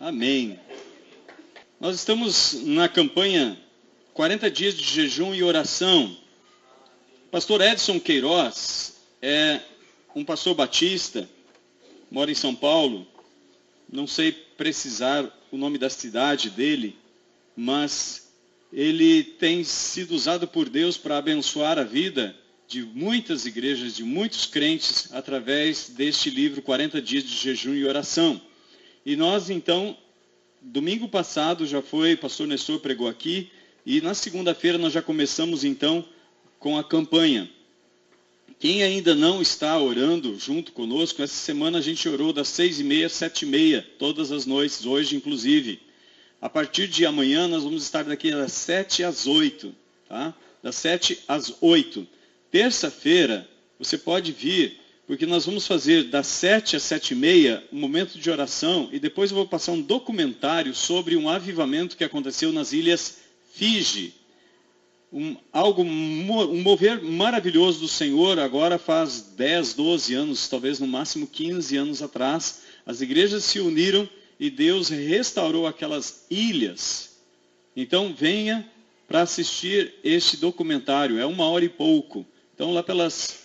Amém. Nós estamos na campanha 40 dias de jejum e oração. O pastor Edson Queiroz é um pastor batista, mora em São Paulo. Não sei precisar o nome da cidade dele, mas ele tem sido usado por Deus para abençoar a vida de muitas igrejas, de muitos crentes, através deste livro 40 dias de jejum e oração. E nós, então, domingo passado já foi, o pastor Nestor pregou aqui, e na segunda-feira nós já começamos, então, com a campanha. Quem ainda não está orando junto conosco, essa semana a gente orou das 6h30 às 7h30, todas as noites, hoje inclusive. A partir de amanhã nós vamos estar daqui das 7 às 8, tá? Das 7 às 8. Terça-feira, você pode vir, porque nós vamos fazer das 7 às 7h30 um momento de oração, e depois eu vou passar um documentário sobre um avivamento que aconteceu nas ilhas Fiji. Um mover maravilhoso do Senhor. Agora faz 10, 12 anos, talvez no máximo 15 anos atrás, as igrejas se uniram e Deus restaurou aquelas ilhas. Então venha para assistir este documentário, é 1h e pouco. Então lá pelas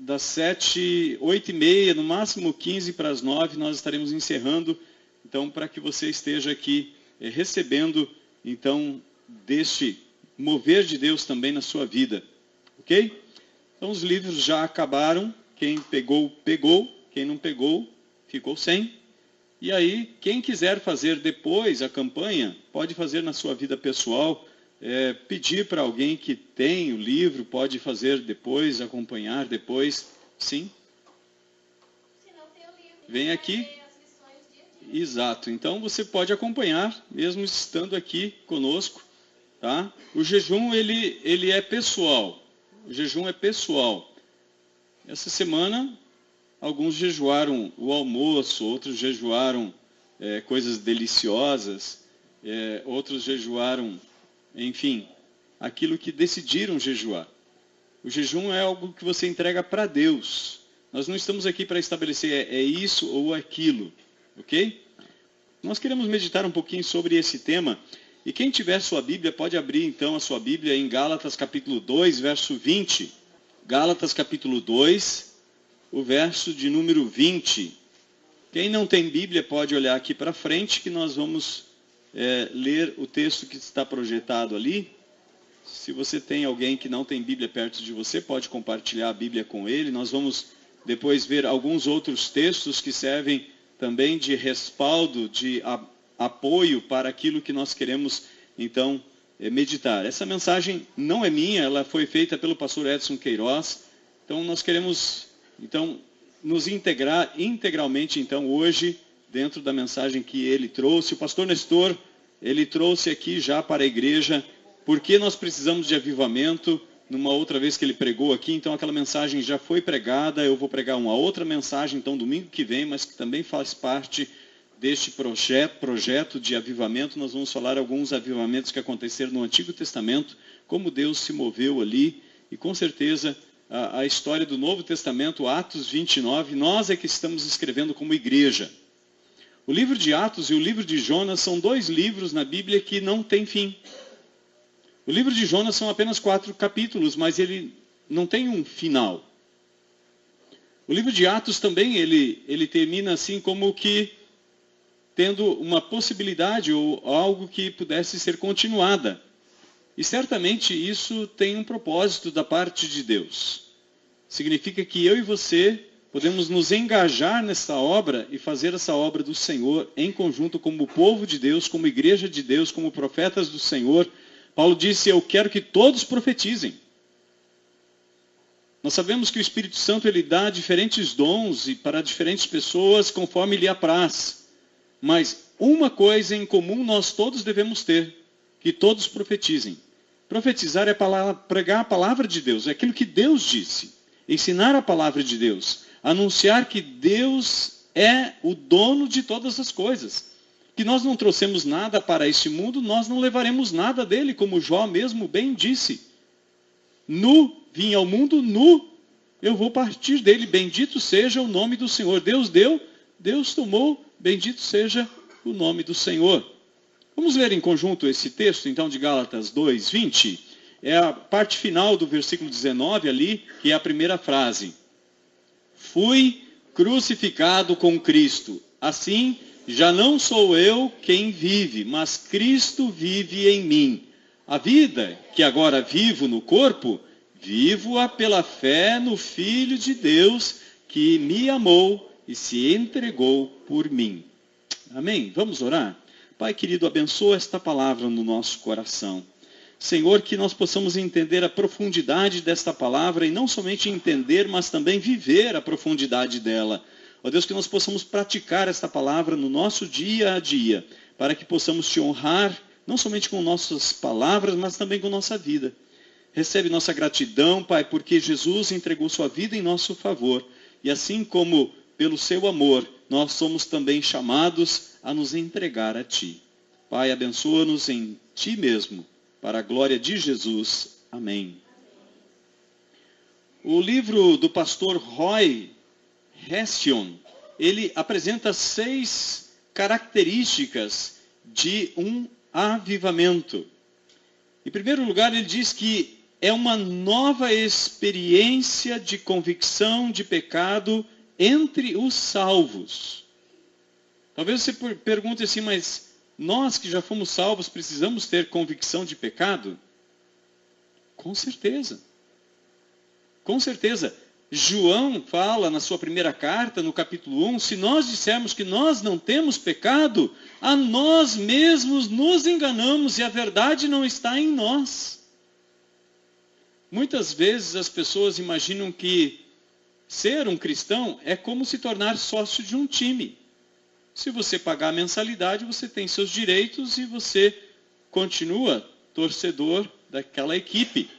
das 7, 8h30, no máximo 15 para as 9, nós estaremos encerrando, então para que você esteja aqui recebendo então deste mover de Deus também na sua vida, ok? Então os livros já acabaram, quem pegou, pegou, quem não pegou, ficou sem. E aí, quem quiser fazer depois a campanha, pode fazer na sua vida pessoal, pedir para alguém que tem o livro, pode fazer depois, acompanhar depois, sim? Se não tem o livro, vem aqui. As lições dia a dia. Exato, então você pode acompanhar, mesmo estando aqui conosco. Tá? O jejum ele é pessoal. O jejum é pessoal. Essa semana, alguns jejuaram o almoço, outros jejuaram coisas deliciosas, outros jejuaram, enfim, aquilo que decidiram jejuar. O jejum é algo que você entrega para Deus. Nós não estamos aqui para estabelecer é isso ou aquilo, ok? Nós queremos meditar um pouquinho sobre esse tema. E quem tiver sua Bíblia, pode abrir então a sua Bíblia em Gálatas capítulo 2, verso 20. Gálatas capítulo 2, o verso de número 20. Quem não tem Bíblia pode olhar aqui para frente, que nós vamos ler o texto que está projetado ali. Se você tem alguém que não tem Bíblia perto de você, pode compartilhar a Bíblia com ele. Nós vamos depois ver alguns outros textos que servem também de respaldo, de apoio para aquilo que nós queremos, então, meditar. Essa mensagem não é minha, ela foi feita pelo pastor Edson Queiroz. Então, nós queremos, então, nos integrar integralmente, então, hoje, dentro da mensagem que ele trouxe. O pastor Nestor, ele trouxe aqui já para a igreja, porque nós precisamos de avivamento, numa outra vez que ele pregou aqui. Então, aquela mensagem já foi pregada. Eu vou pregar uma outra mensagem, então, domingo que vem, mas que também faz parte deste projeto de avivamento. Nós vamos falar alguns avivamentos que aconteceram no Antigo Testamento, como Deus se moveu ali, e com certeza a história do Novo Testamento, Atos 29, nós é que estamos escrevendo como igreja. O livro de Atos e o livro de Jonas são dois livros na Bíblia que não têm fim. O livro de Jonas são apenas 4 capítulos, mas ele não tem um final. O livro de Atos também, ele termina assim como que tendo uma possibilidade ou algo que pudesse ser continuada. E certamente isso tem um propósito da parte de Deus. Significa que eu e você podemos nos engajar nessa obra e fazer essa obra do Senhor em conjunto como povo de Deus, como igreja de Deus, como profetas do Senhor. Paulo disse, eu quero que todos profetizem. Nós sabemos que o Espírito Santo ele dá diferentes dons e para diferentes pessoas conforme lhe apraz. Mas uma coisa em comum nós todos devemos ter, que todos profetizem. Profetizar é pregar a palavra de Deus, é aquilo que Deus disse. Ensinar a palavra de Deus. Anunciar que Deus é o dono de todas as coisas. Que nós não trouxemos nada para este mundo, nós não levaremos nada dele, como Jó mesmo bem disse. Nu vim ao mundo, nu eu vou partir dele. Bendito seja o nome do Senhor. Deus deu, Deus tomou. Bendito seja o nome do Senhor. Vamos ler em conjunto esse texto, então, de Gálatas 2:20. É a parte final do versículo 19 ali, que é a primeira frase. Fui crucificado com Cristo. Assim, já não sou eu quem vive, mas Cristo vive em mim. A vida que agora vivo no corpo, vivo-a pela fé no Filho de Deus, que me amou e se entregou por mim. Amém? Vamos orar? Pai querido, abençoa esta palavra no nosso coração. Senhor, que nós possamos entender a profundidade desta palavra e não somente entender, mas também viver a profundidade dela. Ó Deus, que nós possamos praticar esta palavra no nosso dia a dia, para que possamos te honrar, não somente com nossas palavras, mas também com nossa vida. Recebe nossa gratidão, Pai, porque Jesus entregou sua vida em nosso favor. E assim como pelo seu amor, nós somos também chamados a nos entregar a Ti. Pai, abençoa-nos em Ti mesmo, para a glória de Jesus. Amém. O livro do pastor Roy Hession, ele apresenta 6 características de um avivamento. Em primeiro lugar, ele diz que é uma nova experiência de convicção de pecado entre os salvos. Talvez você pergunte assim, mas nós que já fomos salvos precisamos ter convicção de pecado? Com certeza. Com certeza. João fala na sua primeira carta, no capítulo 1, se nós dissermos que nós não temos pecado, a nós mesmos nos enganamos e a verdade não está em nós. Muitas vezes as pessoas imaginam que ser um cristão é como se tornar sócio de um time. Se você pagar a mensalidade, você tem seus direitos e você continua torcedor daquela equipe.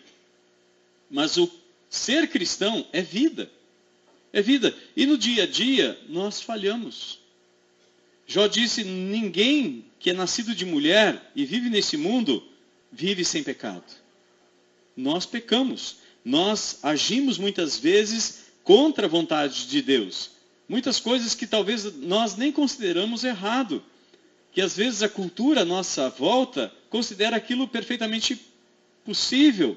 Mas o ser cristão é vida. É vida. E no dia a dia, nós falhamos. Jó disse, ninguém que é nascido de mulher e vive nesse mundo, vive sem pecado. Nós pecamos. Nós agimos muitas vezes contra a vontade de Deus. Muitas coisas que talvez nós nem consideramos errado. Que às vezes a cultura à nossa volta considera aquilo perfeitamente possível.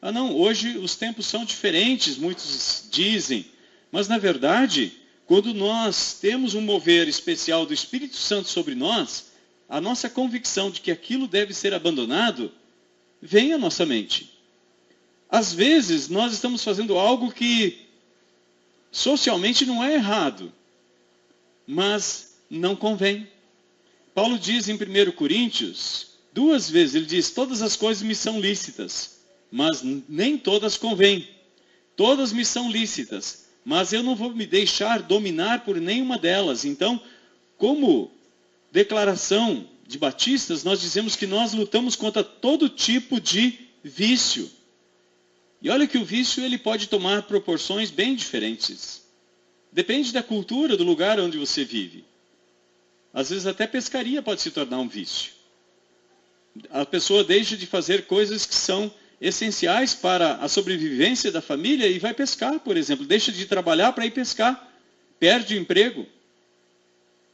Ah não, hoje os tempos são diferentes, muitos dizem. Mas na verdade, quando nós temos um mover especial do Espírito Santo sobre nós, a nossa convicção de que aquilo deve ser abandonado, vem à nossa mente. Às vezes nós estamos fazendo algo que socialmente não é errado, mas não convém. Paulo diz em 1 Coríntios, 2 vezes, ele diz, todas as coisas me são lícitas, mas nem todas convêm. Todas me são lícitas, mas eu não vou me deixar dominar por nenhuma delas. Então, como declaração de batistas, nós dizemos que nós lutamos contra todo tipo de vício. E olha que o vício ele pode tomar proporções bem diferentes. Depende da cultura, do lugar onde você vive. Às vezes até pescaria pode se tornar um vício. A pessoa deixa de fazer coisas que são essenciais para a sobrevivência da família e vai pescar, por exemplo. Deixa de trabalhar para ir pescar. Perde o emprego.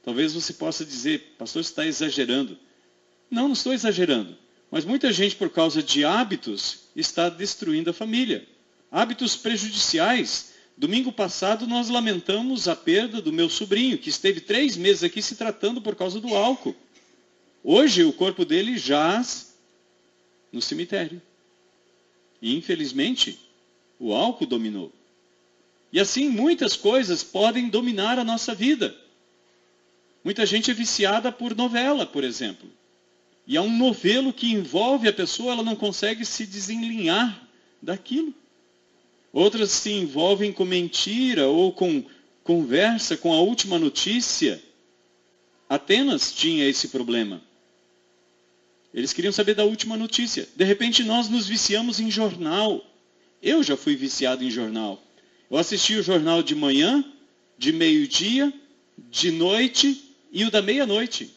Talvez você possa dizer, pastor, você está exagerando. Não estou exagerando. Mas muita gente, por causa de hábitos, está destruindo a família. Hábitos prejudiciais. Domingo passado nós lamentamos a perda do meu sobrinho, que esteve 3 meses aqui se tratando por causa do álcool. Hoje o corpo dele jaz no cemitério. E infelizmente, o álcool dominou. E assim muitas coisas podem dominar a nossa vida. Muita gente é viciada por novela, por exemplo. E há um novelo que envolve a pessoa, ela não consegue se desenlinhar daquilo. Outras se envolvem com mentira ou com conversa, com a última notícia. Atenas tinha esse problema. Eles queriam saber da última notícia. De repente nós nos viciamos em jornal. Eu já fui viciado em jornal. Eu assistia o jornal de manhã, de meio-dia, de noite e o da meia-noite.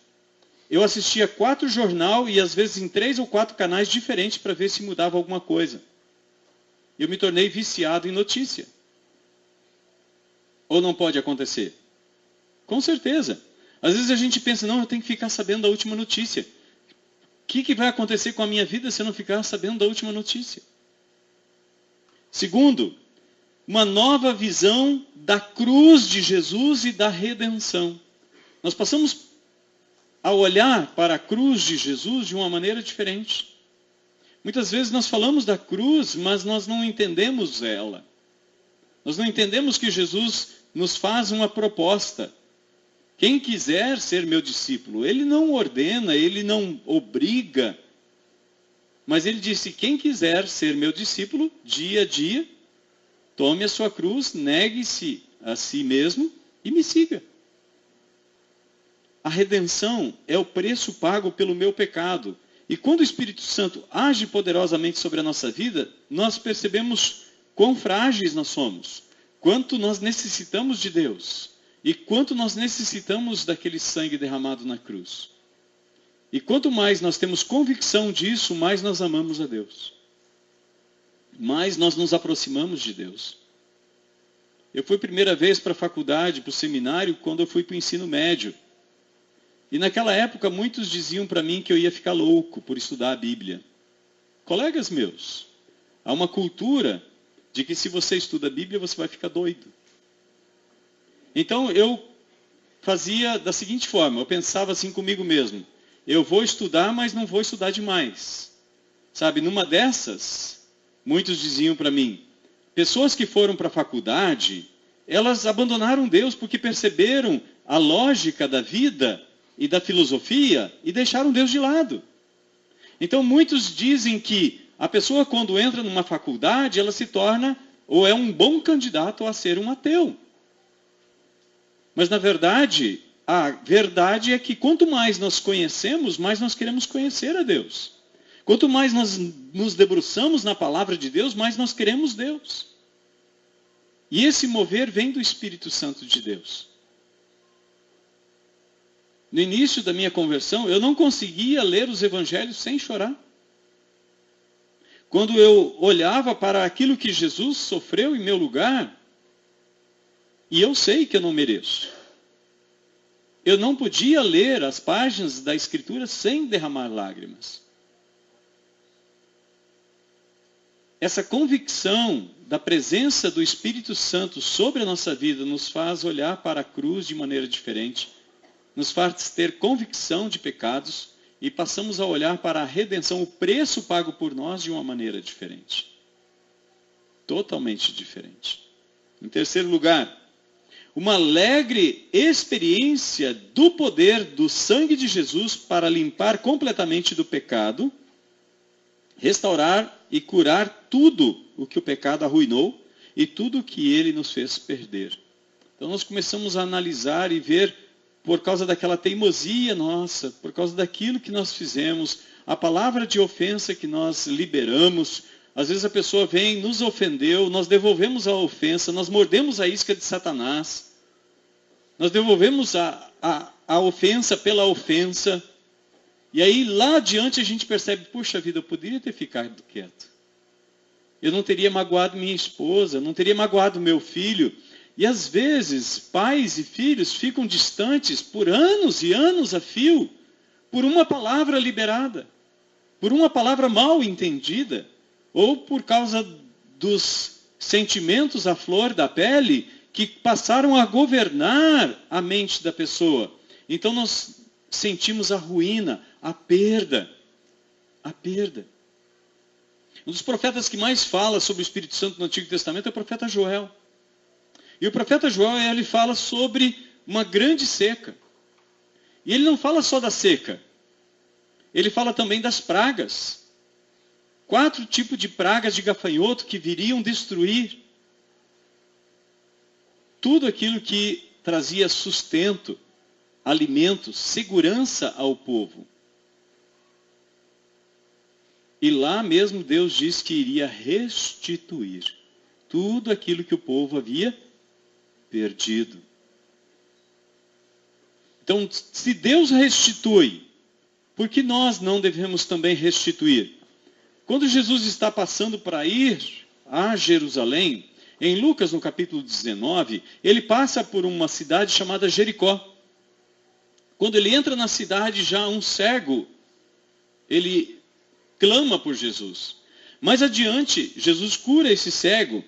Eu assistia 4 jornais e às vezes em 3 ou 4 canais diferentes para ver se mudava alguma coisa. Eu me tornei viciado em notícia. Ou não pode acontecer? Com certeza. Às vezes a gente pensa, não, eu tenho que ficar sabendo da última notícia. O que vai acontecer com a minha vida se eu não ficar sabendo da última notícia? Segundo, uma nova visão da cruz de Jesus e da redenção. Nós passamos a olhar para a cruz de Jesus de uma maneira diferente. Muitas vezes nós falamos da cruz, mas nós não entendemos ela. Nós não entendemos que Jesus nos faz uma proposta. Quem quiser ser meu discípulo, ele não ordena, ele não obriga. Mas ele disse, quem quiser ser meu discípulo, dia a dia, tome a sua cruz, negue-se a si mesmo e me siga. A redenção é o preço pago pelo meu pecado. E quando o Espírito Santo age poderosamente sobre a nossa vida, nós percebemos quão frágeis nós somos, quanto nós necessitamos de Deus e quanto nós necessitamos daquele sangue derramado na cruz. E quanto mais nós temos convicção disso, mais nós amamos a Deus. Mais nós nos aproximamos de Deus. Eu fui a primeira vez para a faculdade, para o seminário, quando eu fui para o ensino médio. E naquela época muitos diziam para mim que eu ia ficar louco por estudar a Bíblia. Colegas meus, há uma cultura de que se você estuda a Bíblia você vai ficar doido. Então eu fazia da seguinte forma, eu pensava assim comigo mesmo, eu vou estudar, mas não vou estudar demais. Sabe, numa dessas, muitos diziam para mim, pessoas que foram para a faculdade, elas abandonaram Deus porque perceberam a lógica da vida e da filosofia e deixaram Deus de lado. Então muitos dizem que a pessoa quando entra numa faculdade, ela se torna ou é um bom candidato a ser um ateu. Mas na verdade, a verdade é que quanto mais nós conhecemos, mais nós queremos conhecer a Deus. Quanto mais nós nos debruçamos na palavra de Deus, mais nós queremos Deus. E esse mover vem do Espírito Santo de Deus. No início da minha conversão, eu não conseguia ler os evangelhos sem chorar. Quando eu olhava para aquilo que Jesus sofreu em meu lugar, e eu sei que eu não mereço. Eu não podia ler as páginas da Escritura sem derramar lágrimas. Essa convicção da presença do Espírito Santo sobre a nossa vida nos faz olhar para a cruz de maneira diferente. Nos faz ter convicção de pecados e passamos a olhar para a redenção, o preço pago por nós de uma maneira diferente. Totalmente diferente. Em terceiro lugar, uma alegre experiência do poder do sangue de Jesus para limpar completamente do pecado, restaurar e curar tudo o que o pecado arruinou e tudo o que ele nos fez perder. Então nós começamos a analisar e ver por causa daquela teimosia nossa, por causa daquilo que nós fizemos, a palavra de ofensa que nós liberamos. Às vezes a pessoa vem, nos ofendeu, nós devolvemos a ofensa, nós mordemos a isca de Satanás, nós devolvemos a ofensa pela ofensa, e aí lá adiante a gente percebe, puxa vida, eu poderia ter ficado quieto. Eu não teria magoado minha esposa, não teria magoado meu filho. E às vezes, pais e filhos ficam distantes por anos e anos a fio, por uma palavra liberada, por uma palavra mal entendida, ou por causa dos sentimentos à flor da pele que passaram a governar a mente da pessoa. Então nós sentimos a ruína, a perda. A perda. Um dos profetas que mais fala sobre o Espírito Santo no Antigo Testamento é o profeta Joel. E o profeta Joel, ele fala sobre uma grande seca. E ele não fala só da seca. Ele fala também das pragas. 4 tipos de pragas de gafanhoto que viriam destruir tudo aquilo que trazia sustento, alimento, segurança ao povo. E lá mesmo Deus diz que iria restituir tudo aquilo que o povo havia perdido. Então, se Deus restitui, por que nós não devemos também restituir? Quando Jesus está passando para ir a Jerusalém, em Lucas, no capítulo 19, ele passa por uma cidade chamada Jericó. Quando ele entra na cidade, já um cego, ele clama por Jesus. Mais adiante, Jesus cura esse cego.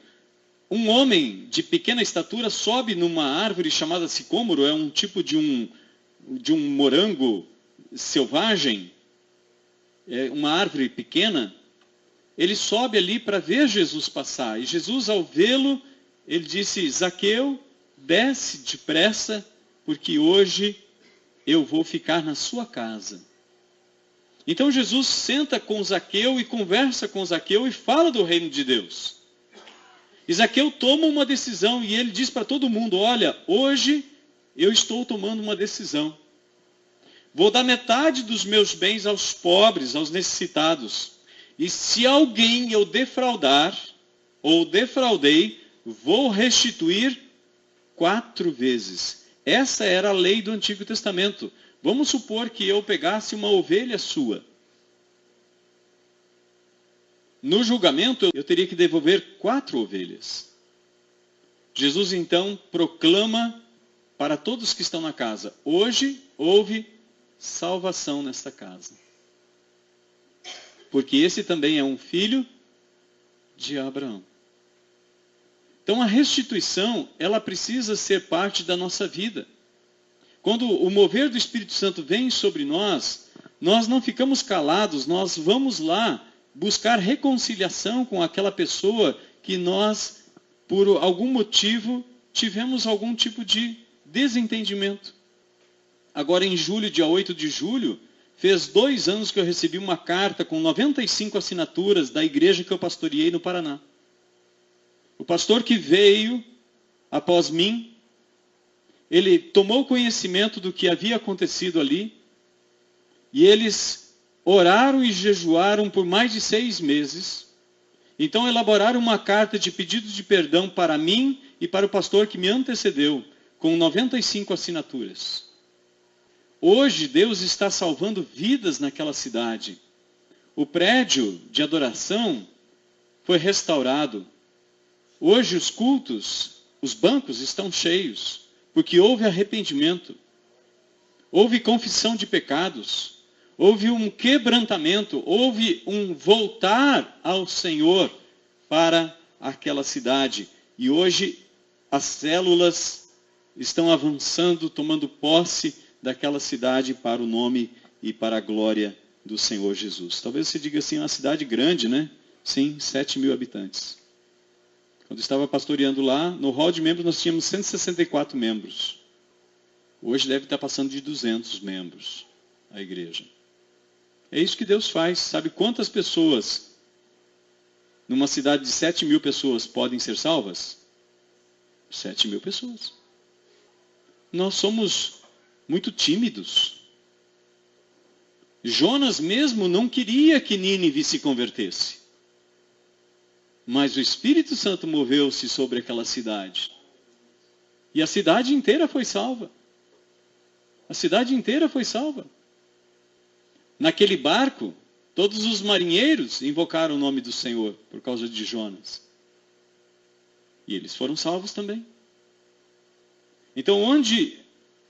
Um homem de pequena estatura sobe numa árvore chamada sicômoro, é um tipo de um morango selvagem, é uma árvore pequena. Ele sobe ali para ver Jesus passar. E Jesus, ao vê-lo, ele disse: Zaqueu, desce depressa, porque hoje eu vou ficar na sua casa. Então Jesus senta com Zaqueu e conversa com Zaqueu e fala do reino de Deus. E Zaqueu toma uma decisão e ele diz para todo mundo: olha, hoje eu estou tomando uma decisão. Vou dar metade dos meus bens aos pobres, aos necessitados. E se alguém eu defraudar, ou defraudei, vou restituir 4 vezes. Essa era a lei do Antigo Testamento. Vamos supor que eu pegasse uma ovelha sua. No julgamento, eu teria que devolver 4 ovelhas. Jesus, então, proclama para todos que estão na casa: hoje houve salvação nesta casa. Porque esse também é um filho de Abraão. Então, a restituição, ela precisa ser parte da nossa vida. Quando o mover do Espírito Santo vem sobre nós, nós não ficamos calados, nós vamos lá buscar reconciliação com aquela pessoa que nós, por algum motivo, tivemos algum tipo de desentendimento. Agora, em julho, dia 8 de julho, fez 2 anos que eu recebi uma carta com 95 assinaturas da igreja que eu pastoreei no Paraná. O pastor que veio após mim, ele tomou conhecimento do que havia acontecido ali, e eles oraram e jejuaram por mais de 6 meses. Então elaboraram uma carta de pedido de perdão para mim e para o pastor que me antecedeu, com 95 assinaturas. Hoje Deus está salvando vidas naquela cidade. O prédio de adoração foi restaurado. Hoje os cultos, os bancos estão cheios, porque houve arrependimento, houve confissão de pecados, houve um quebrantamento, houve um voltar ao Senhor para aquela cidade. E hoje as células estão avançando, tomando posse daquela cidade para o nome e para a glória do Senhor Jesus. Talvez você diga assim, uma cidade grande, né? Sim, 7.000 habitantes. Quando eu estava pastoreando lá, no hall de membros nós tínhamos 164 membros. Hoje deve estar passando de 200 membros a igreja. É isso que Deus faz. Sabe quantas pessoas numa cidade de 7.000 pessoas podem ser salvas? 7.000 pessoas. Nós somos muito tímidos. Jonas mesmo não queria que Nínive se convertesse. Mas o Espírito Santo moveu-se sobre aquela cidade. E a cidade inteira foi salva. A cidade inteira foi salva. Naquele barco, todos os marinheiros invocaram o nome do Senhor por causa de Jonas. E eles foram salvos também. Então, onde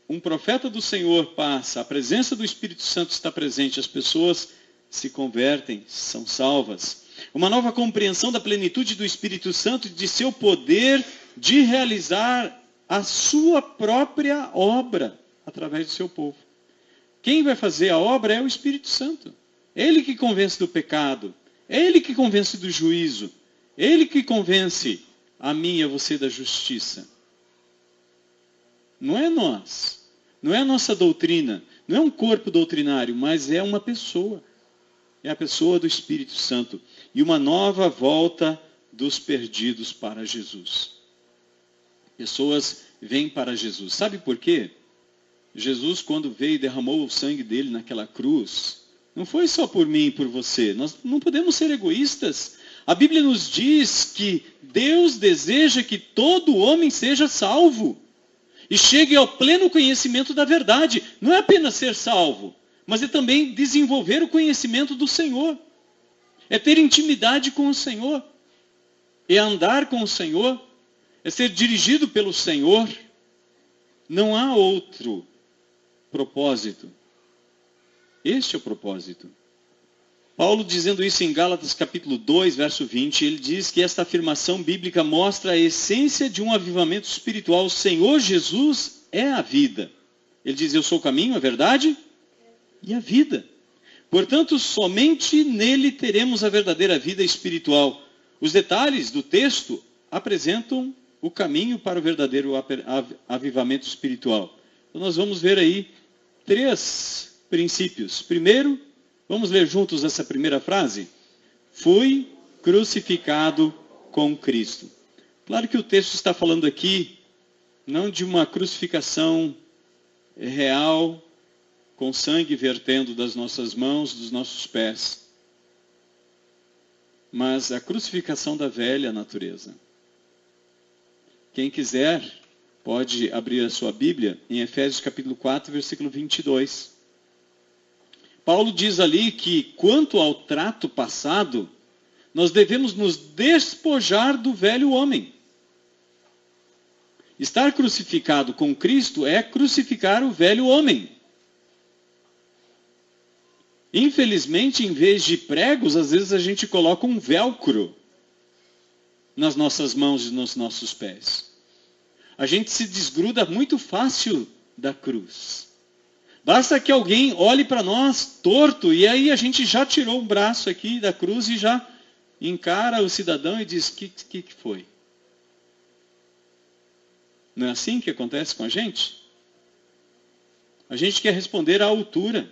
um profeta do Senhor passa, a presença do Espírito Santo está presente, as pessoas se convertem, são salvas. Uma nova compreensão da plenitude do Espírito Santo e de seu poder de realizar a sua própria obra através do seu povo. Quem vai fazer a obra é o Espírito Santo. Ele que convence do pecado, ele que convence do juízo, ele que convence a mim e a você da justiça. Não é nós, não é a nossa doutrina, não é um corpo doutrinário, mas é uma pessoa. É a pessoa do Espírito Santo. E uma nova volta dos perdidos para Jesus. Pessoas vêm para Jesus. Sabe por quê? Jesus, quando veio e derramou o sangue dele naquela cruz, não foi só por mim e por você. Nós não podemos ser egoístas. A Bíblia nos diz que Deus deseja que todo homem seja salvo e chegue ao pleno conhecimento da verdade. Não é apenas ser salvo, mas é também desenvolver o conhecimento do Senhor. É ter intimidade com o Senhor. É andar com o Senhor. É ser dirigido pelo Senhor. Não há outro propósito. Este é o propósito. Paulo, dizendo isso em Gálatas capítulo 2, verso 20, ele diz que esta afirmação bíblica mostra a essência de um avivamento espiritual. O Senhor Jesus é a vida. Ele diz, eu sou o caminho, a verdade e a vida. Portanto, somente nele teremos a verdadeira vida espiritual. Os detalhes do texto apresentam o caminho para o verdadeiro avivamento espiritual. Então nós vamos ver aí 3 princípios. Primeiro, vamos ler juntos essa primeira frase? Fui crucificado com Cristo. Claro que o texto está falando aqui não de uma crucificação real, com sangue vertendo das nossas mãos, dos nossos pés, mas a crucificação da velha natureza. Quem quiser pode abrir a sua Bíblia em Efésios capítulo 4, versículo 22. Paulo diz ali que, quanto ao trato passado, nós devemos nos despojar do velho homem. Estar crucificado com Cristo é crucificar o velho homem. Infelizmente, em vez de pregos, às vezes a gente coloca um velcro nas nossas mãos e nos nossos pés. A gente se desgruda muito fácil da cruz. Basta que alguém olhe para nós torto e aí a gente já tirou o braço aqui da cruz e já encara o cidadão e diz, que foi? Não é assim que acontece com a gente? A gente quer responder à altura.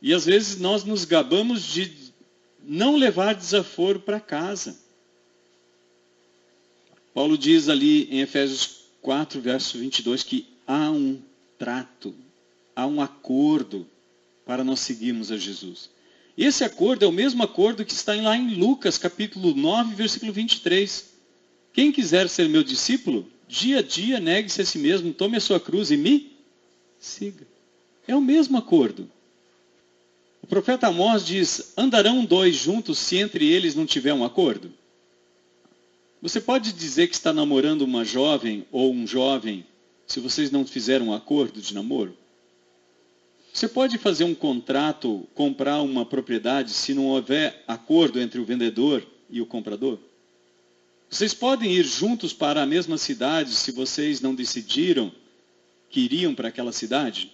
E às vezes nós nos gabamos de não levar desaforo para casa. Paulo diz ali em Efésios 4, verso 22, que há um trato, há um acordo para nós seguirmos a Jesus. Esse acordo é o mesmo acordo que está lá em Lucas, capítulo 9, versículo 23. Quem quiser ser meu discípulo, dia a dia negue-se a si mesmo, tome a sua cruz e me siga. É o mesmo acordo. O profeta Amós diz, andarão 2 juntos se entre eles não tiver um acordo? Você pode dizer que está namorando uma jovem ou um jovem se vocês não fizeram um acordo de namoro? Você pode fazer um contrato, comprar uma propriedade se não houver acordo entre o vendedor e o comprador? Vocês podem ir juntos para a mesma cidade se vocês não decidiram que iriam para aquela cidade?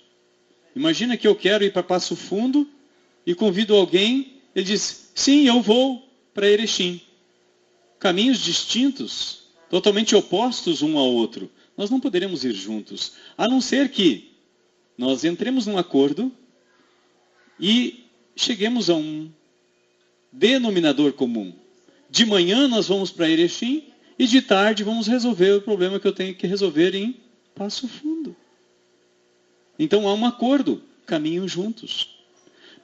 Imagina que eu quero ir para Passo Fundo e convido alguém, ele diz, sim, eu vou para Erechim. Caminhos distintos, totalmente opostos um ao outro. Nós não poderemos ir juntos, a não ser que nós entremos num acordo e cheguemos a um denominador comum. De manhã nós vamos para Erechim e de tarde vamos resolver o problema que eu tenho que resolver em Passo Fundo. Então há um acordo, caminham juntos.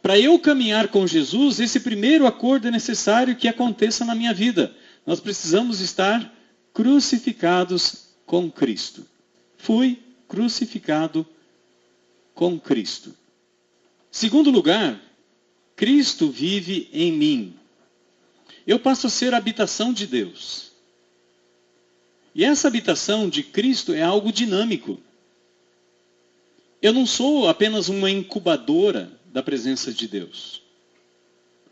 Para eu caminhar com Jesus, esse primeiro acordo é necessário que aconteça na minha vida. Nós precisamos estar crucificados com Cristo. Fui crucificado com Cristo. Segundo lugar, Cristo vive em mim. Eu passo a ser a habitação de Deus. E essa habitação de Cristo é algo dinâmico. Eu não sou apenas uma incubadora da presença de Deus.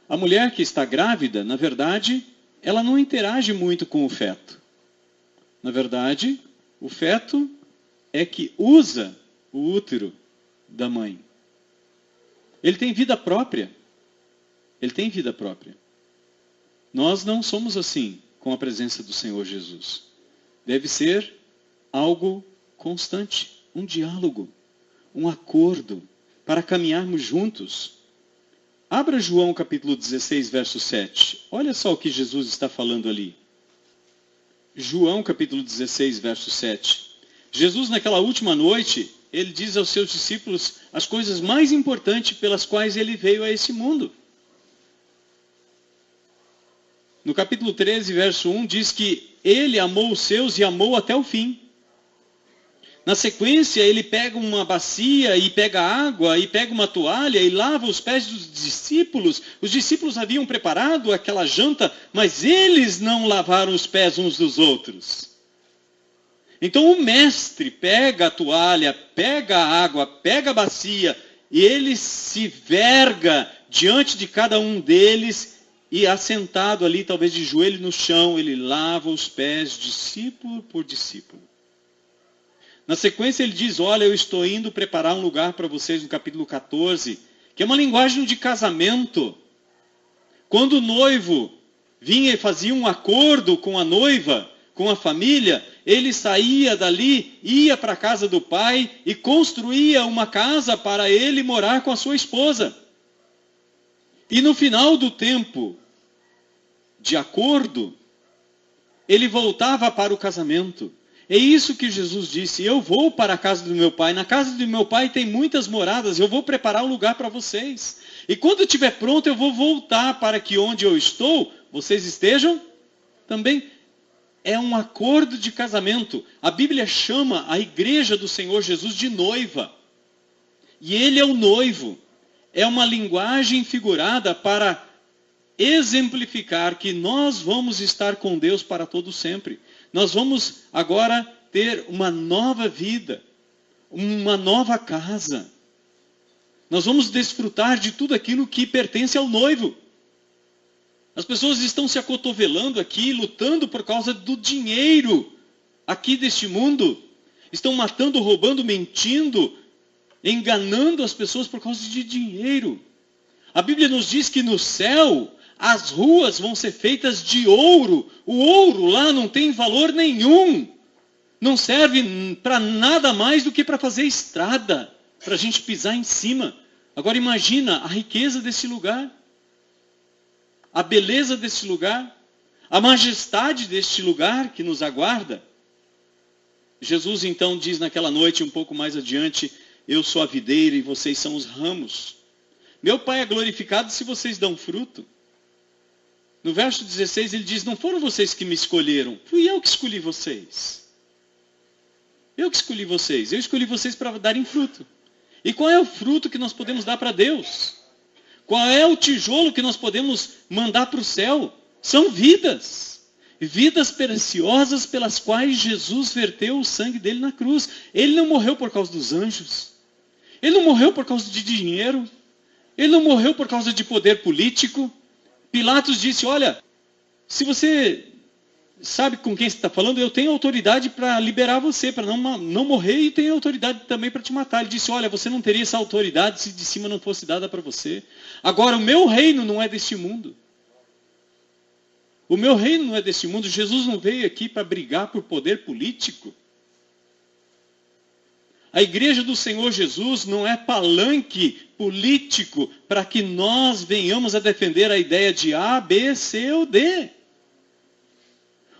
A mulher que está grávida, na verdade, ela não interage muito com o feto. Na verdade, o feto é que usa o útero da mãe. Ele tem vida própria. Ele tem vida própria. Nós não somos assim com a presença do Senhor Jesus. Deve ser algo constante, um diálogo, um acordo, para caminharmos juntos. Abra João capítulo 16, verso 7. Olha só o que Jesus está falando ali. João capítulo 16, verso 7. Jesus, naquela última noite, ele diz aos seus discípulos as coisas mais importantes pelas quais ele veio a esse mundo. No capítulo 13, verso 1, diz que ele amou os seus e amou até o fim. Na sequência, ele pega uma bacia e pega água e pega uma toalha e lava os pés dos discípulos. Os discípulos haviam preparado aquela janta, mas eles não lavaram os pés uns dos outros. Então o mestre pega a toalha, pega a água, pega a bacia, e ele se verga diante de cada um deles, e assentado ali, talvez de joelho no chão, ele lava os pés, discípulo por discípulo. Na sequência ele diz, olha, eu estou indo preparar um lugar para vocês, no capítulo 14, que é uma linguagem de casamento. Quando o noivo vinha e fazia um acordo com a noiva, com a família, ele saía dali, ia para a casa do pai e construía uma casa para ele morar com a sua esposa. E no final do tempo de acordo, ele voltava para o casamento. É isso que Jesus disse, eu vou para a casa do meu pai, na casa do meu pai tem muitas moradas, eu vou preparar um lugar para vocês. E quando estiver pronto, eu vou voltar para que onde eu estou, vocês estejam também. É um acordo de casamento. A Bíblia chama a igreja do Senhor Jesus de noiva. E ele é o noivo. É uma linguagem figurada para exemplificar que nós vamos estar com Deus para todo sempre. Nós vamos agora ter uma nova vida, uma nova casa. Nós vamos desfrutar de tudo aquilo que pertence ao noivo. As pessoas estão se acotovelando aqui, lutando por causa do dinheiro aqui deste mundo. Estão matando, roubando, mentindo, enganando as pessoas por causa de dinheiro. A Bíblia nos diz que no céu as ruas vão ser feitas de ouro. O ouro lá não tem valor nenhum. Não serve para nada mais do que para fazer estrada, para a gente pisar em cima. Agora imagina a riqueza desse lugar, a beleza desse lugar, a majestade deste lugar que nos aguarda. Jesus então diz naquela noite, um pouco mais adiante, eu sou a videira e vocês são os ramos. Meu Pai é glorificado se vocês dão fruto. No verso 16 ele diz, não foram vocês que me escolheram, fui eu que escolhi vocês. Eu que escolhi vocês, eu escolhi vocês para darem fruto. E qual é o fruto que nós podemos dar para Deus? Qual é o tijolo que nós podemos mandar para o céu? São vidas. Vidas preciosas pelas quais Jesus verteu o sangue dele na cruz. Ele não morreu por causa dos anjos. Ele não morreu por causa de dinheiro. Ele não morreu por causa de poder político. Pilatos disse, olha, se você sabe com quem você está falando, eu tenho autoridade para liberar você, para não morrer, e tenho autoridade também para te matar. Ele disse, olha, você não teria essa autoridade se de cima não fosse dada para você. Agora, o meu reino não é deste mundo. O meu reino não é deste mundo. Jesus não veio aqui para brigar por poder político. A igreja do Senhor Jesus não é palanque político para que nós venhamos a defender a ideia de A, B, C ou D.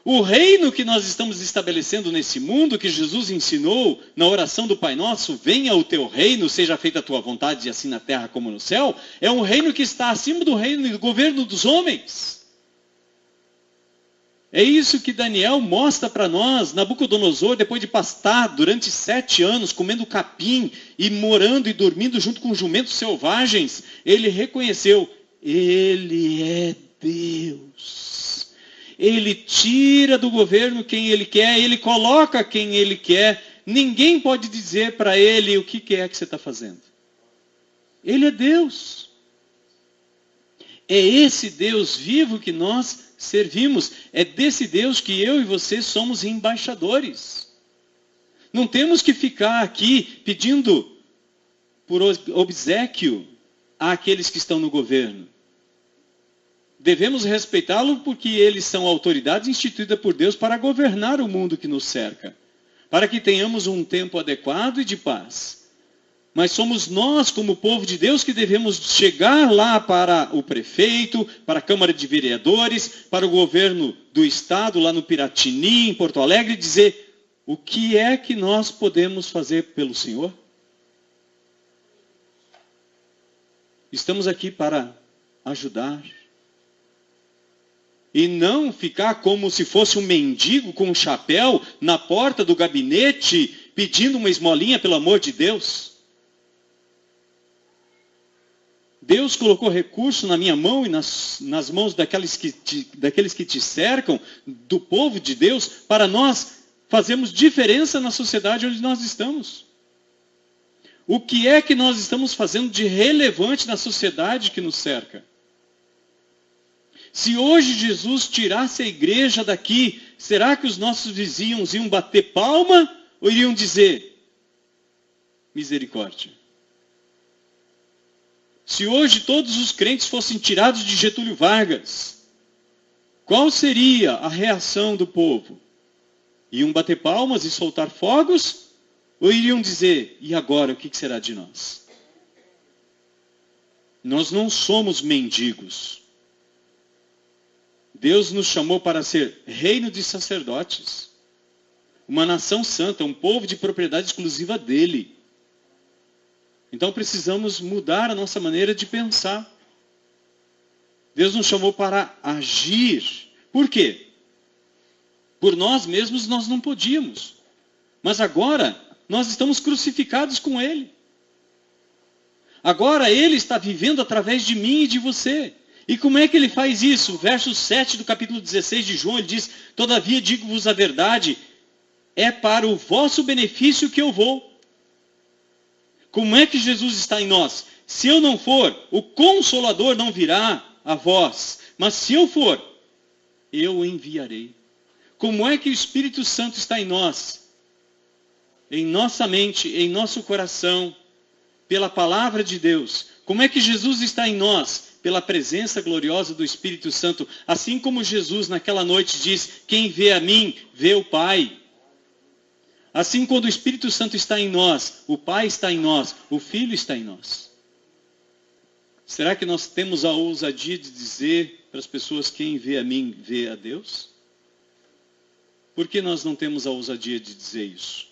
O reino que nós estamos estabelecendo nesse mundo, que Jesus ensinou na oração do Pai Nosso, venha o teu reino, seja feita a tua vontade, assim na terra como no céu, é um reino que está acima do reino e do governo dos homens. É isso que Daniel mostra para nós. Nabucodonosor, depois de pastar durante 7 anos, comendo capim e morando e dormindo junto com jumentos selvagens, ele reconheceu, ele é Deus. Ele tira do governo quem ele quer, ele coloca quem ele quer. Ninguém pode dizer para ele o que é que você está fazendo. Ele é Deus. É esse Deus vivo que nós servimos. É desse Deus que eu e você somos embaixadores. Não temos que ficar aqui pedindo por obséquio àqueles que estão no governo. Devemos respeitá-lo porque eles são autoridades instituídas por Deus para governar o mundo que nos cerca. Para que tenhamos um tempo adequado e de paz. Mas somos nós, como povo de Deus, que devemos chegar lá para o prefeito, para a Câmara de Vereadores, para o governo do Estado, lá no Piratini, em Porto Alegre, e dizer, o que é que nós podemos fazer pelo Senhor? Estamos aqui para ajudar. E não ficar como se fosse um mendigo com um chapéu na porta do gabinete, pedindo uma esmolinha, pelo amor de Deus. Deus colocou recurso na minha mão e nas mãos daqueles que te cercam, do povo de Deus, para nós fazemos diferença na sociedade onde nós estamos? O que é que nós estamos fazendo de relevante na sociedade que nos cerca? Se hoje Jesus tirasse a igreja daqui, será que os nossos vizinhos iam bater palma ou iriam dizer misericórdia? Se hoje todos os crentes fossem tirados de Getúlio Vargas, qual seria a reação do povo? Iam bater palmas e soltar fogos? Ou iriam dizer, e agora o que será de nós? Nós não somos mendigos. Deus nos chamou para ser reino de sacerdotes, uma nação santa, um povo de propriedade exclusiva dele. Então precisamos mudar a nossa maneira de pensar. Deus nos chamou para agir. Por quê? Por nós mesmos nós não podíamos. Mas agora nós estamos crucificados com Ele. Agora Ele está vivendo através de mim e de você. E como é que Ele faz isso? Verso 7 do capítulo 16 de João, Ele diz, todavia digo-vos a verdade, é para o vosso benefício que eu vou. Como é que Jesus está em nós? Se eu não for, o Consolador não virá a vós. Mas se eu for, eu o enviarei. Como é que o Espírito Santo está em nós? Em nossa mente, em nosso coração, pela palavra de Deus. Como é que Jesus está em nós? Pela presença gloriosa do Espírito Santo. Assim como Jesus naquela noite diz, quem vê a mim, vê o Pai. Assim, quando o Espírito Santo está em nós, o Pai está em nós, o Filho está em nós. Será que nós temos a ousadia de dizer para as pessoas, quem vê a mim, vê a Deus? Por que nós não temos a ousadia de dizer isso?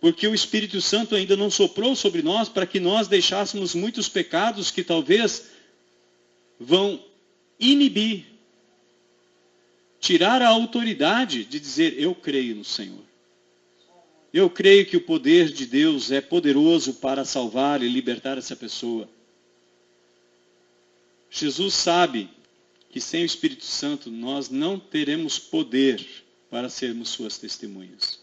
Porque o Espírito Santo ainda não soprou sobre nós para que nós deixássemos muitos pecados que talvez vão inibir, tirar a autoridade de dizer, eu creio no Senhor. Eu creio que o poder de Deus é poderoso para salvar e libertar essa pessoa. Jesus sabe que sem o Espírito Santo nós não teremos poder para sermos suas testemunhas.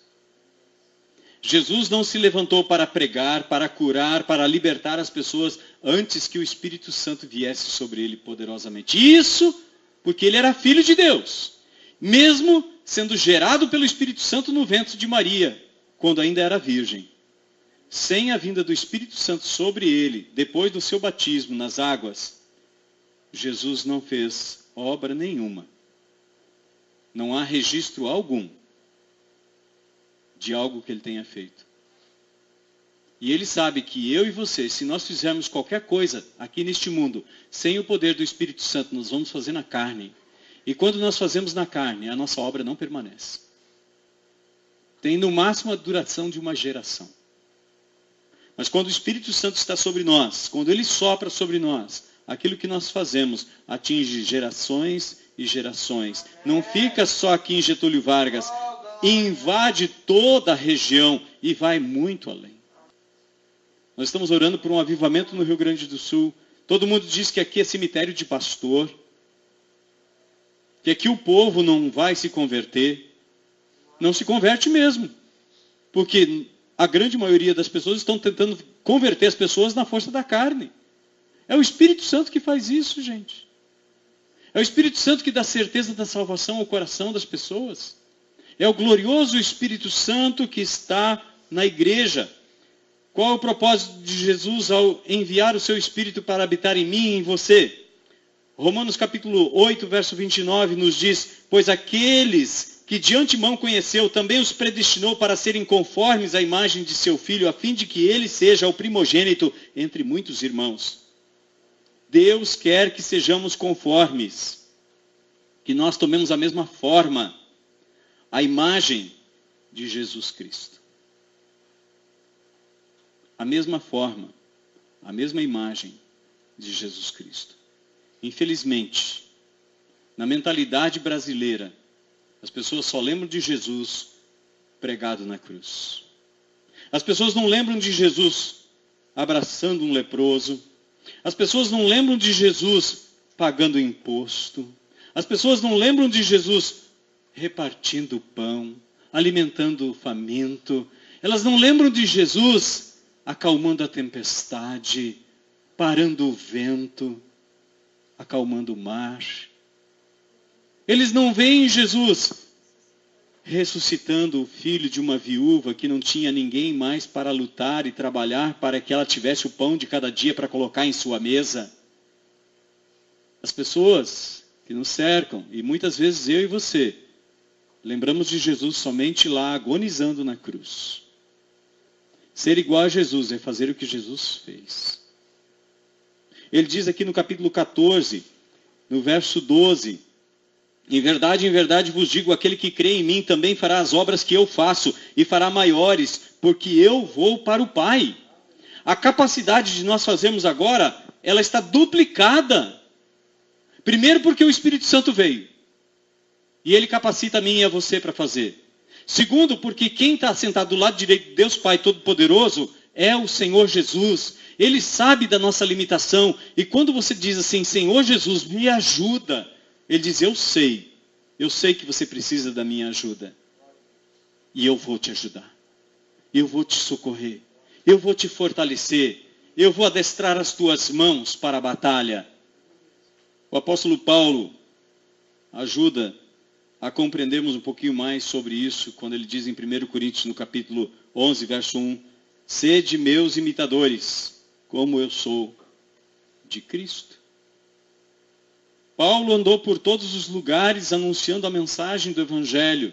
Jesus não se levantou para pregar, para curar, para libertar as pessoas antes que o Espírito Santo viesse sobre ele poderosamente. Isso porque ele era filho de Deus, mesmo sendo gerado pelo Espírito Santo no ventre de Maria, quando ainda era virgem. Sem a vinda do Espírito Santo sobre ele, depois do seu batismo nas águas, Jesus não fez obra nenhuma. Não há registro algum de algo que ele tenha feito. E ele sabe que eu e você, se nós fizermos qualquer coisa aqui neste mundo, sem o poder do Espírito Santo, nós vamos fazer na carne. E quando nós fazemos na carne, a nossa obra não permanece. Tem no máximo a duração de uma geração. Mas quando o Espírito Santo está sobre nós, quando ele sopra sobre nós, aquilo que nós fazemos atinge gerações e gerações. Não fica só aqui em Getúlio Vargas, invade toda a região e vai muito além. Nós estamos orando por um avivamento no Rio Grande do Sul. Todo mundo diz que aqui é cemitério de pastor, que aqui o povo não vai se converter. Não se converte mesmo, porque a grande maioria das pessoas estão tentando converter as pessoas na força da carne. É o Espírito Santo que faz isso, gente. É o Espírito Santo que dá certeza da salvação ao coração das pessoas. É o glorioso Espírito Santo que está na igreja. Qual é o propósito de Jesus ao enviar o seu Espírito para habitar em mim e em você? Romanos capítulo 8, verso 29 nos diz, pois aqueles que de antemão conheceu, também os predestinou para serem conformes à imagem de seu Filho, a fim de que ele seja o primogênito entre muitos irmãos. Deus quer que sejamos conformes, que nós tomemos a mesma forma, a imagem de Jesus Cristo. A mesma forma, a mesma imagem de Jesus Cristo. Infelizmente, na mentalidade brasileira, as pessoas só lembram de Jesus pregado na cruz. As pessoas não lembram de Jesus abraçando um leproso. As pessoas não lembram de Jesus pagando imposto. As pessoas não lembram de Jesus repartindo pão. alimentando o faminto. Elas não lembram de Jesus acalmando a tempestade, parando o vento, acalmando o mar. Eles não veem Jesus ressuscitando o filho de uma viúva que não tinha ninguém mais para lutar e trabalhar para que ela tivesse o pão de cada dia para colocar em sua mesa. As pessoas que nos cercam, e muitas vezes eu e você, lembramos de Jesus somente lá agonizando na cruz. Ser igual a Jesus é fazer o que Jesus fez. Ele diz aqui no capítulo 14, no verso 12, em verdade vos digo, aquele que crê em mim também fará as obras que eu faço, e fará maiores, porque eu vou para o Pai. A capacidade de nós fazermos agora, ela está duplicada. Primeiro porque o Espírito Santo veio, e ele capacita a mim e a você para fazer. Segundo, porque quem está sentado do lado direito de Deus Pai Todo-Poderoso é o Senhor Jesus. Ele sabe da nossa limitação, e quando você diz assim, Senhor Jesus, me ajuda, ele diz, eu sei que você precisa da minha ajuda. E eu vou te ajudar. Eu vou te socorrer. Eu vou te fortalecer. Eu vou adestrar as tuas mãos para a batalha. O apóstolo Paulo ajuda a compreendermos um pouquinho mais sobre isso, quando ele diz em 1 Coríntios, no capítulo 11, verso 1, sede meus imitadores, como eu sou de Cristo. Paulo andou por todos os lugares anunciando a mensagem do Evangelho.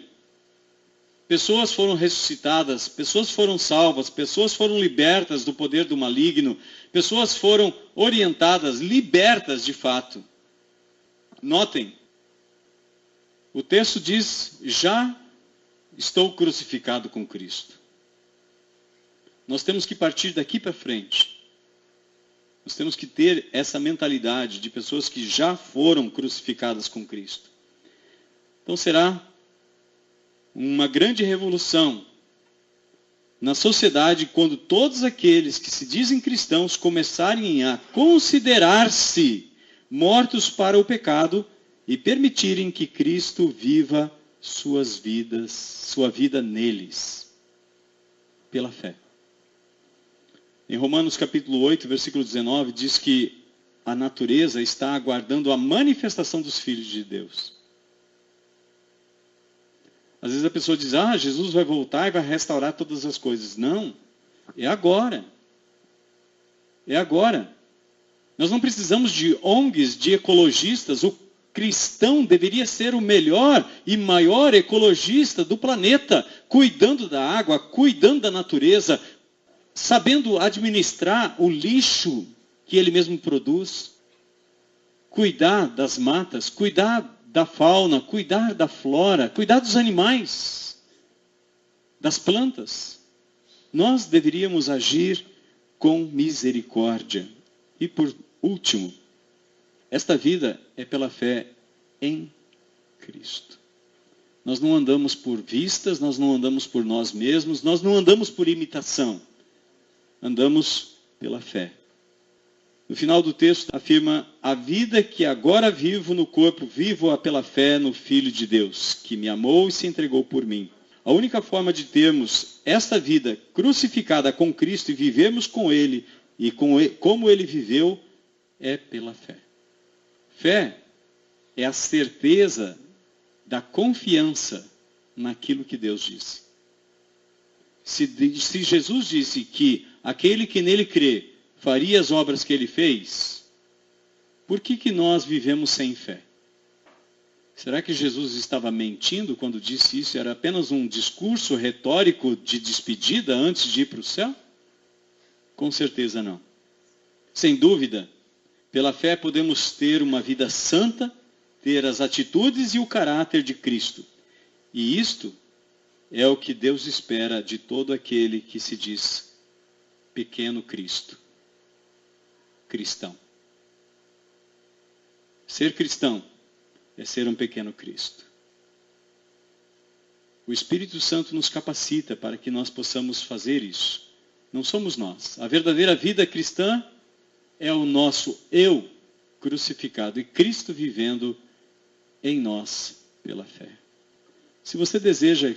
Pessoas foram ressuscitadas, pessoas foram salvas, pessoas foram libertas do poder do maligno, pessoas foram orientadas, libertas de fato. Notem, o texto diz, já estou crucificado com Cristo. Nós temos que partir daqui para frente. Nós temos que ter essa mentalidade de pessoas que já foram crucificadas com Cristo. Então será uma grande revolução na sociedade quando todos aqueles que se dizem cristãos começarem a considerar-se mortos para o pecado e permitirem que Cristo viva sua vida neles, pela fé. Em Romanos capítulo 8, versículo 19, diz que a natureza está aguardando a manifestação dos filhos de Deus. Às vezes a pessoa diz, Jesus vai voltar e vai restaurar todas as coisas. Não, é agora. É agora. Nós não precisamos de ONGs, de ecologistas. O cristão deveria ser o melhor e maior ecologista do planeta, cuidando da água, cuidando da natureza, sabendo administrar o lixo que ele mesmo produz, cuidar das matas, cuidar da fauna, cuidar da flora, cuidar dos animais, das plantas. Nós deveríamos agir com misericórdia. E por último, esta vida é pela fé em Cristo. Nós não andamos por vistas, nós não andamos por nós mesmos, nós não andamos por imitação. Andamos pela fé. No final do texto afirma, a vida que agora vivo no corpo, vivo-a pela fé no Filho de Deus, que me amou e se entregou por mim. A única forma de termos esta vida crucificada com Cristo e vivermos com Ele, e como Ele viveu, é pela fé. Fé é a certeza da confiança naquilo que Deus disse. Se Jesus disse que aquele que nele crê faria as obras que ele fez, por que nós vivemos sem fé? Será que Jesus estava mentindo quando disse isso? Era apenas um discurso retórico de despedida antes de ir para o céu? Com certeza não. Sem dúvida, pela fé podemos ter uma vida santa, ter as atitudes e o caráter de Cristo. E isto é o que Deus espera de todo aquele que se diz pequeno Cristo. Cristão. Ser cristão é ser um pequeno Cristo. O Espírito Santo nos capacita para que nós possamos fazer isso. Não somos nós. A verdadeira vida cristã é o nosso eu crucificado e Cristo vivendo em nós pela fé. Se você deseja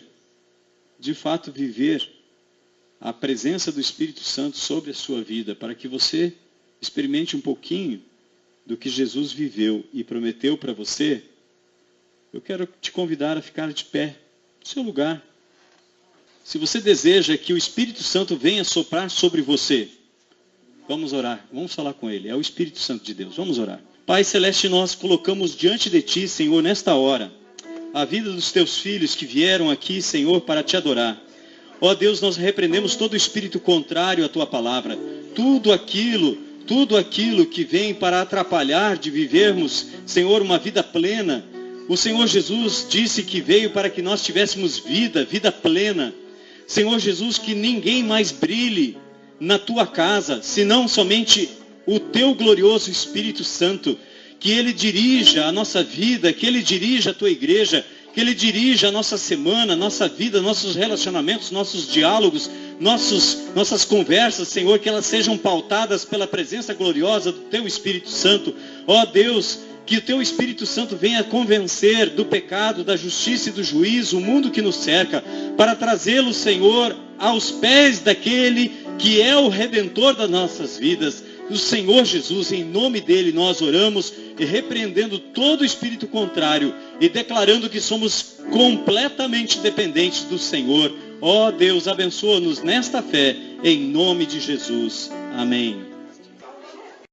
de fato, viver a presença do Espírito Santo sobre a sua vida, para que você experimente um pouquinho do que Jesus viveu e prometeu para você, eu quero te convidar a ficar de pé no seu lugar. Se você deseja que o Espírito Santo venha soprar sobre você, vamos orar, vamos falar com Ele. É o Espírito Santo de Deus, vamos orar. Pai Celeste, nós colocamos diante de Ti, Senhor, nesta hora, a vida dos Teus filhos que vieram aqui, Senhor, para Te adorar. Ó Deus, nós repreendemos todo espírito contrário à Tua palavra. Tudo aquilo que vem para atrapalhar de vivermos, Senhor, uma vida plena. O Senhor Jesus disse que veio para que nós tivéssemos vida plena. Senhor Jesus, que ninguém mais brilhe na Tua casa, senão somente o Teu glorioso Espírito Santo. Que Ele dirija a nossa vida, que Ele dirija a Tua igreja, que Ele dirija a nossa semana, nossa vida, nossos relacionamentos, nossos diálogos, nossas conversas, Senhor, que elas sejam pautadas pela presença gloriosa do Teu Espírito Santo. Ó Deus, que o Teu Espírito Santo venha convencer do pecado, da justiça e do juízo o mundo que nos cerca, para trazê-lo, Senhor, aos pés daquele que é o Redentor das nossas vidas, o Senhor Jesus. Em nome dele nós oramos e repreendendo todo espírito contrário e declarando que somos completamente dependentes do Senhor. Ó Deus, abençoa-nos nesta fé, em nome de Jesus. Amém.